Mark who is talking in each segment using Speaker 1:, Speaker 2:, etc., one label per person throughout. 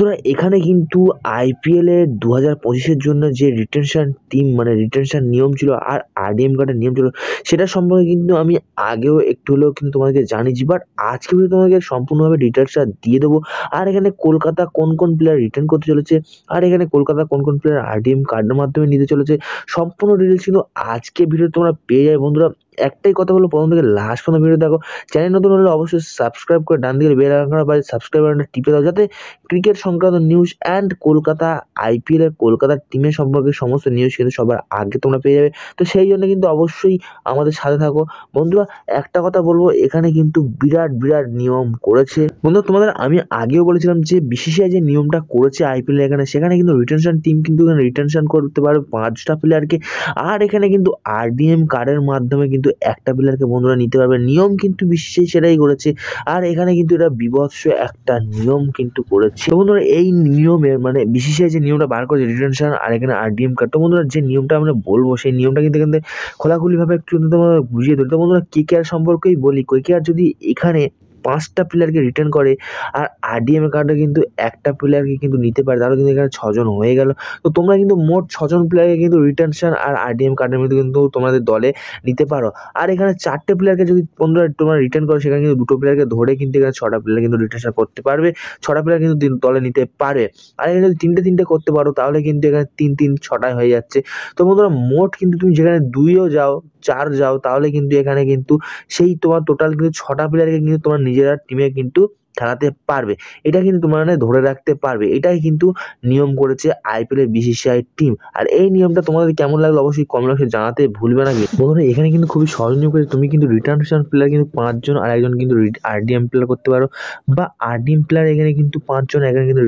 Speaker 1: তোরা এখানে কিন্তু আইপিএলের 2025-এর জন্য যে রিটেনশন টিম মানে রিটেনশন নিয়ম ছিল আর আরডিএম কার্ডের নিয়ম ছিল সেটা সম্পর্কে কিন্তু আমি আগেও একটু হলেও কিন্তু তোমাদেরকে জানিয়েছি, বাট আজকে কিন্তু তোমাদেরকে সম্পূর্ণভাবে ডিটেলসটা দিয়ে দেবো। আর এখানে কলকাতা কোন কোন প্লেয়ার রিটার্ন করতে চলেছে আর এখানে কলকাতা কোন কোন প্লেয়ার আরডিএম কার্ডের মাধ্যমে নিতে চলেছে সম্পূর্ণ ডিটেলস কিন্তু আজকে ভিডিও তোমরা পেয়ে যাবে বন্ধুরা। একটাই কথা বলবো, প্রথম থেকে লাস্ট পর্যন্ত ভিডিও দেখো। চ্যানেল নতুন হলে অবশ্যই সাবস্ক্রাইব করে ডান দিকে বেল আইকনটা বাজিয়ে সাবস্ক্রাইব বাটনটা টিপে দাও, যাতে ক্রিকেট সংক্রান্ত নিউজ অ্যান্ড কলকাতা আইপিএল এর কলকাতার টিমের সম্পর্কে সমস্ত নিউজ কিন্তু সবার আগে তোমরা পেয়ে যাবে। তো সেই জন্য কিন্তু অবশ্যই আমাদের সাথে থাকো বন্ধুরা। একটা কথা বলবো, এখানে কিন্তু বিরাট বিরাট নিয়ম করেছে বন্ধুরা। তোমাদের আমি আগেও বলেছিলাম যে বিসিসিআই যে নিয়মটা করেছে আইপিএল এখানে, সেখানে কিন্তু রিটেনশন টিম কিন্তু রিটেনশন করতে পারবে 5টা প্লেয়ারকে। আর এখানে কিন্তু আরডিএম কার্ডের মাধ্যমে কিন্তু একটা প্লেয়ারকে বন্ধুরা নিতে পারবে। নিয়ম কিন্তু বিসিসিআই সেটাই করেছে। আর এখানে কিন্তু এটা বিভৎস একটা নিয়ম কিন্তু করেছে বন্ধুরা। এই নিয়মের মানে বিসিসিআই যে নিয়মটা বার করেছে রিটেনশন আর এখানে আরডিএম কার্ড, তো বন্ধুরা যে নিয়মটা আমরা বলবো সেই নিয়মটা কিন্তু এখানে খোলাখুলিভাবে একটু তোমার বুঝিয়ে ধরি। তো বন্ধুরা কেকেআর সম্পর্কেই বলি, কেকেআর যদি এখানে 5টা প্লেয়ারকে রিটার্ন করে আর আরডিএম কার্ডে কিন্তু একটা প্লেয়ারকে কিন্তু নিতে পারে, তাহলে কিন্তু এখানে 6জন হয়ে গেল। তো তোমরা কিন্তু মোট 6জন প্লেয়ারকে কিন্তু রিটেনশন আর আরডিএম কার্ডের মধ্যে কিন্তু তোমাদের দলে নিতে পারো। আর এখানে 4টে প্লেয়ারকে যদি তোমরা রিটার্ন করো, সেখানে কিন্তু 2টো প্লেয়ারকে ধরে কিন্তু এখানে 6টা প্লেয়ার কিন্তু রিটেনশন করতে পারবে, 6টা প্লেয়ার কিন্তু দলে নিতে পারবে। আর এখানে যদি 3টে করতে পারো তাহলে কিন্তু এখানে 3 6টায় হয়ে যাচ্ছে। তো বন্ধুরা মোট কিন্তু তুমি যেখানে 2ও যাও 4 যাও তাহলে কিন্তু এখানে কিন্তু সেই তোমার টোটাল কিন্তু 6টা প্লেয়ারকে কিন্তু তোমার নিজেরা টিমে কিন্তু খেলাতে পারবে। এটা কিন্তু তোমার মানে ধরে রাখতে পারবে। এটাই কিন্তু নিয়ম করেছে আইপিএল এর বিসিসিআই টিম। আর এই নিয়মটা তোমাদের কেমন লাগলো অবশ্যই কমেন্ট বক্সে জানাতে ভুলবে না। বন্ধুরা এখানে কিন্তু খুবই সহজ নিয়ম করেছে, তুমি কিন্তু রিটার্ন প্লেয়ার কিন্তু 5জন আর একজন কিন্তু আরডিএম প্লেয়ার করতে পারো, বা আরডিএম প্লেয়ার এখানে কিন্তু 5জন, এখানে কিন্তু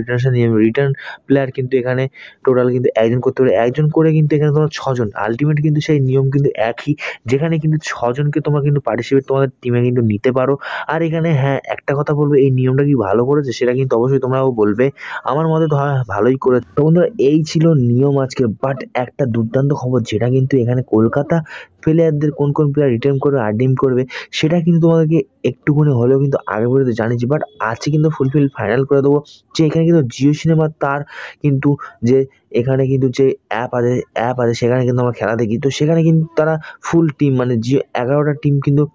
Speaker 1: রিটার্ন প্লেয়ার কিন্তু এখানে টোটাল কিন্তু একজন করতে পারে, একজন করে কিন্তু এখানে তোমার 6জন। আলটিমেট কিন্তু সেই নিয়ম কিন্তু একই, যেখানে কিন্তু 6জনকে তোমরা কিন্তু পার্টিসিপেট তোমাদের টিমে কিন্তু নিতে পারো। আর এখানে হ্যাঁ একটা কথা বলবো, এই নিয়মটা কি ভালো করেছে সেটা কিন্তু অবশ্যই তোমরাও বলবে। আমার মতে তো ভালোই করেছে। তো বন্ধুরা এই ছিল নিয়ম আজকে, বাট একটা দুর্দান্ত খবর যেটা কিন্তু এখানে কলকাতা প্লেয়ারদের কোন কোন প্লেয়ার রিটার্ন করবে আরডিএম করবে সেটা কিন্তু তোমাদেরকে একটুখানি হলেও কিন্তু আগে পর্যন্ত জানিয়েছি, বাট আজকে কিন্তু ফুলফিল ফাইনাল করে দেবো। যে এখানে কিন্তু জিও সিনেমা তার কিন্তু যে এখানে কিন্তু যে অ্যাপ আছে সেখানে কিন্তু আমরা খেলা দেখি। তো সেখানে কিন্তু তারা ফুল টিম মানে জিও 11টা টিম কিন্তু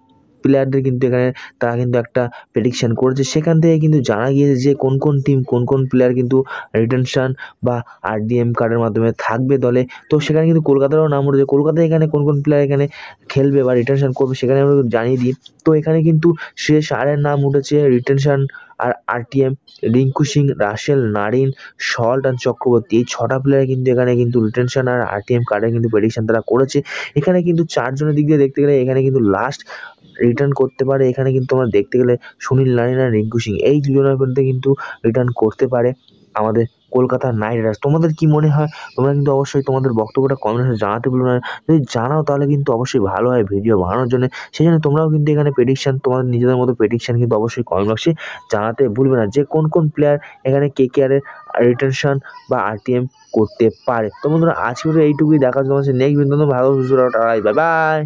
Speaker 1: প্লেয়ারদের কিন্তু এখানে তারা কিন্তু একটা প্রেডিকশন করেছে। সেখান থেকে কিন্তু জানা গিয়েছে যে কোন কোন টিম কোন কোন প্লেয়ার কিন্তু রিটেনশন বা আরডিএম কার্ডের মাধ্যমে থাকবে দলে। তো সেখানে কিন্তু কলকাতারও নাম উঠেছে, কলকাতা এখানে কোন কোন প্লেয়ার এখানে খেলবে বা রিটেনশন করবে সেখানে আমরা জানিয়ে দিই। তো এখানে কিন্তু শ্রেয়স আয়ারের নাম উঠেছে রিটেনশন আর RTM, Rinku Singh, Russell, Narine, Salt আর চক্রবর্তী, এই 6টা প্লেয়ার কিন্তু এখানে কিন্তু রিটেনশন আর আরটিএম কার্ডের কিন্তু প্রেডিকশন তারা করেছে। এখানে কিন্তু 4জনের দিক দিয়ে দেখতে গেলে এখানে কিন্তু লাস্ট রিটার্ন করতে পারে, এখানে কিন্তু আমরা দেখতে গেলে সুনীল নারিন আর রিঙ্কু সিং এই দুজনের মধ্যে কিন্তু রিটার্ন করতে পারে আমাদের কলকাতা নাইট রাইডার্স। তোমাদের কি মনে হয় তোমরা কিন্তু অবশ্যই তোমাদের বক্তব্যটা কমেন্টে জানাতে ভুলো না। যদি জানাও তাহলে কিন্তু অবশ্যই ভালো হয় ভিডিও বানানোর জন্য। সেই জন্য তোমরাও কিন্তু এখানে প্রেডিকশন তোমাদের নিজেদের মতো প্রেডিকশন কিন্তু অবশ্যই কমেন্ট বক্সে জানাতে ভুলবে না যে কোন কোন প্লেয়ার এখানে কেকেআরের রিটেনশন বা আরটিএম করতে পারে। তো বন্ধুরা আজকে এইটুকুই, দেখা তোমার নেক্সট ভিডিও ভালো সুস্থ বাই বাই।